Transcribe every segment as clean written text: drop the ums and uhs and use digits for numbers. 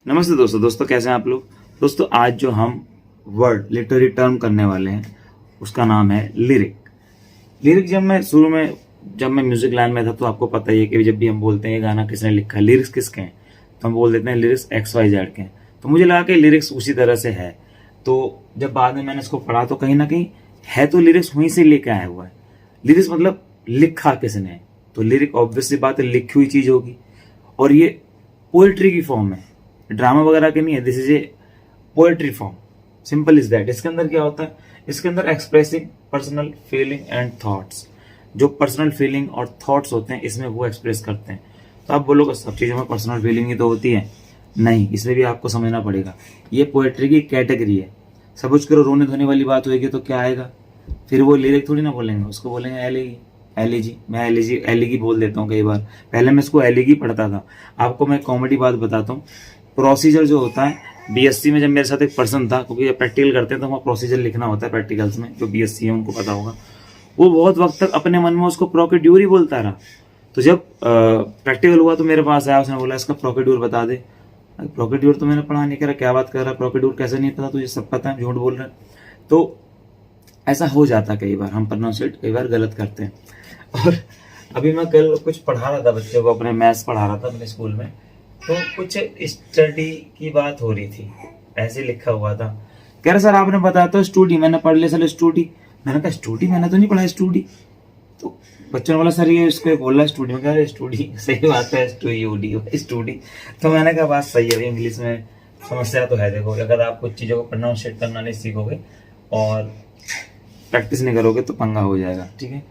नमस्ते दोस्तों कैसे हैं आप लोग। दोस्तों आज जो हम वर्ड लिटरेरी टर्म करने वाले हैं उसका नाम है लिरिक। लिरिक जब मैं म्यूजिक लाइन में था तो आपको पता ही है कि जब भी हम बोलते हैं ये गाना किसने लिखा है, लिरिक्स किसके हैं, तो हम बोल देते हैं लिरिक्स XYZ के हैं। तो मुझे लगा कि लिरिक्स उसी तरह से है। तो जब बाद में मैंने इसको पढ़ा तो कहीं ना कहीं है तो लिरिक्स वहीं से लेके आया हुआ है। लिरिक्स मतलब लिखा किसने है, तो लिरिक ऑब्वियसली बात है लिखी हुई चीज होगी। और ये पोएट्री की फॉर्म है, ड्रामा वगैरह के नहीं है। This is A poetry form, simple is that. इसके अंदर क्या होता है, इसके अंदर expressing personal feeling and thoughts, जो पर्सनल फीलिंग और थॉट्स होते हैं इसमें वो एक्सप्रेस करते हैं। तो आप बोलोगे सब चीजों में पर्सनल फीलिंग ही तो होती है, नहीं, इसमें भी आपको समझना पड़ेगा। ये पोएट्री की कैटेगरी है। सपोज करो रोने धोने वाली बात होगी तो क्या आएगा, फिर वो लिरिक थोड़ी ना बोलेंगे, उसको बोलेंगे एलेगी, एलिजी। मैं एलिगी बोल देता हूँ कई बार, पहले मैं इसको एलिगी पढ़ता था। आपको मैं कॉमेडी बात बताता हूँ। प्रोसीजर जो होता है BSc में, जब मेरे साथ एक पर्सन था, क्योंकि प्रैक्टिकल करते हैं तो वहाँ प्रोसीजर लिखना होता है प्रैक्टिकल्स में, जो BSc है उनको पता होगा। वो बहुत वक्त तक अपने मन में उसको प्रोकेड्यूर ही बोलता रहा। तो जब प्रैक्टिकल हुआ तो मेरे पास आया, उसने बोला इसका प्रोकेड्यूर बता दे। प्रोकेड्यूर तो मैंने पढ़ा नहीं, कह रहा क्या बात कर रहा, प्रोकेड्यूर कैसे नहीं पता, तुझे सब पता है, झूठ बोल रहा है। तो ऐसा हो जाता है कई बार, हम प्रोनाउंसिएट कई बार गलत करते हैं। और अभी मैं कल कुछ पढ़ा रहा था बच्चों को, अपने मैथ्स पढ़ा रहा था अपने स्कूल में, तो कुछ स्टडी की बात हो रही थी, ऐसे लिखा हुआ था। कह रहा सर आपने बताया तो स्टूडी, मैंने पढ़ लिया सर स्टूडी। मैंने कहा स्टूडी, मैंने तो नहीं पढ़ा स्टूडी। तो बच्चों ने बोला सर ये इसको बोल रहा है स्टूडी। में कह रहा स्टूडी, सही बात है, स्टूडी। तो मैंने कहा बात सही है, इंग्लिश में समस्या तो है। देखो अगर आप कुछ चीज़ों को प्रोनाउंसिएट करना नहीं सीखोगे और प्रैक्टिस नहीं करोगे तो पंगा हो जाएगा, ठीक है।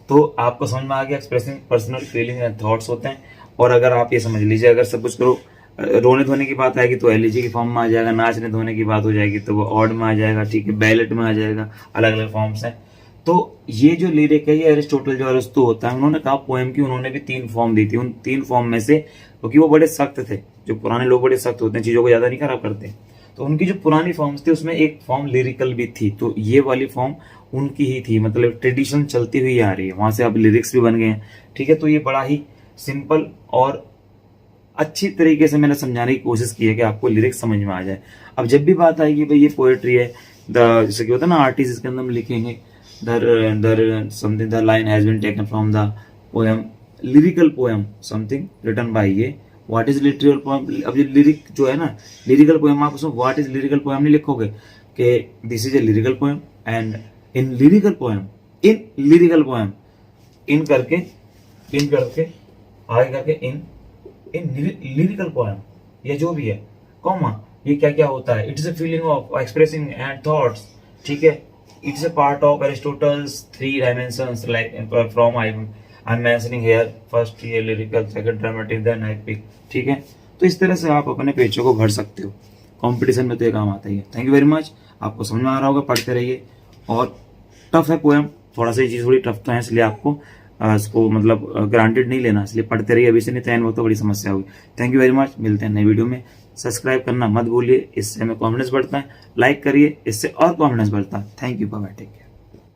तो आपको समझ में आ गया, expressing personal feeling and thoughts होते हैं। और अगर आप ये समझ लीजिए, अगर सब कुछ करो रोने धोने की बात आएगी तो एलिजी की फॉर्म में आ जाएगा, नाचने धोने की बात हो जाएगी तो वो ऑड में आ जाएगा, ठीक है, बैलेट में आ जाएगा, अलग अलग फॉर्म्स हैं। तो ये जो लिरिक है ये अरिस्टोटल जो अरस्तु होता है, उन्होंने कहा पोएम की, उन्होंने भी 3 फॉर्म दी थी। उन 3 फॉर्म में से, क्योंकि वो बड़े सख्त थे, जो पुराने लोग बड़े सख्त होते हैं, चीजों को ज्यादा नहीं खराब करते, तो उनकी जो पुरानी फॉर्म्स थी उसमें एक फॉर्म लिरिकल भी थी। तो ये वाली फॉर्म उनकी ही थी, मतलब ट्रेडिशन चलती हुई आ रही है, वहां से अब लिरिक्स भी बन गए हैं, ठीक है। तो ये बड़ा ही सिंपल और अच्छी तरीके से मैंने समझाने की कोशिश की है कि आपको लिरिक्स समझ में आ जाए। अब जब भी बात आएगी भाई ये पोएट्री है, जैसे कि होता है ना आर्टिस्ट, इसके अंदर हम लिखेंगे something the line has been taken from the poem, lyrical poem something written by ये, व्हाट इज लिटरल पोएम। अब ये लिरिक जो है ना, लिरिकल पोएम, आप उसमें व्हाट इज लिरिकल पोएम नहीं लिखोगे कि this is a lyrical poem and in lyrical poem, इन करके आगे करके इन लिरिकल पोएम, ये जो भी है कॉमा, ये क्या क्या होता है, it's a feeling of expressing and thoughts, ठीक है। It's a part of Aristotle's 3 dimensions like from I am mentioning here, first ये lyrical, second dramatic, then epic, ठीक है। तो इस तरह से आप अपने पेजों को भर सकते हो, कंपटीशन में तो ये काम आता ही है। थैंक यू वेरी मच, आपको समझ में आ रहा होगा, पढ़ते रहिए। और टफ है पोएम, थोड़ा सा ये चीज़ थोड़ी टफ तो है, इसलिए आपको इसको मतलब ग्रांटेड नहीं लेना, इसलिए पढ़ते रहिए, अभी से नहीं तो वो तो बड़ी समस्या होगी। थैंक यू वेरी मच, मिलते हैं नई वीडियो में। सब्सक्राइब करना मत भूलिए, इससे हमें कॉन्फिडेंस बढ़ता है। लाइक करिए, इससे और कॉन्फिडेंस बढ़ता है। Thank you, bye bye, take care.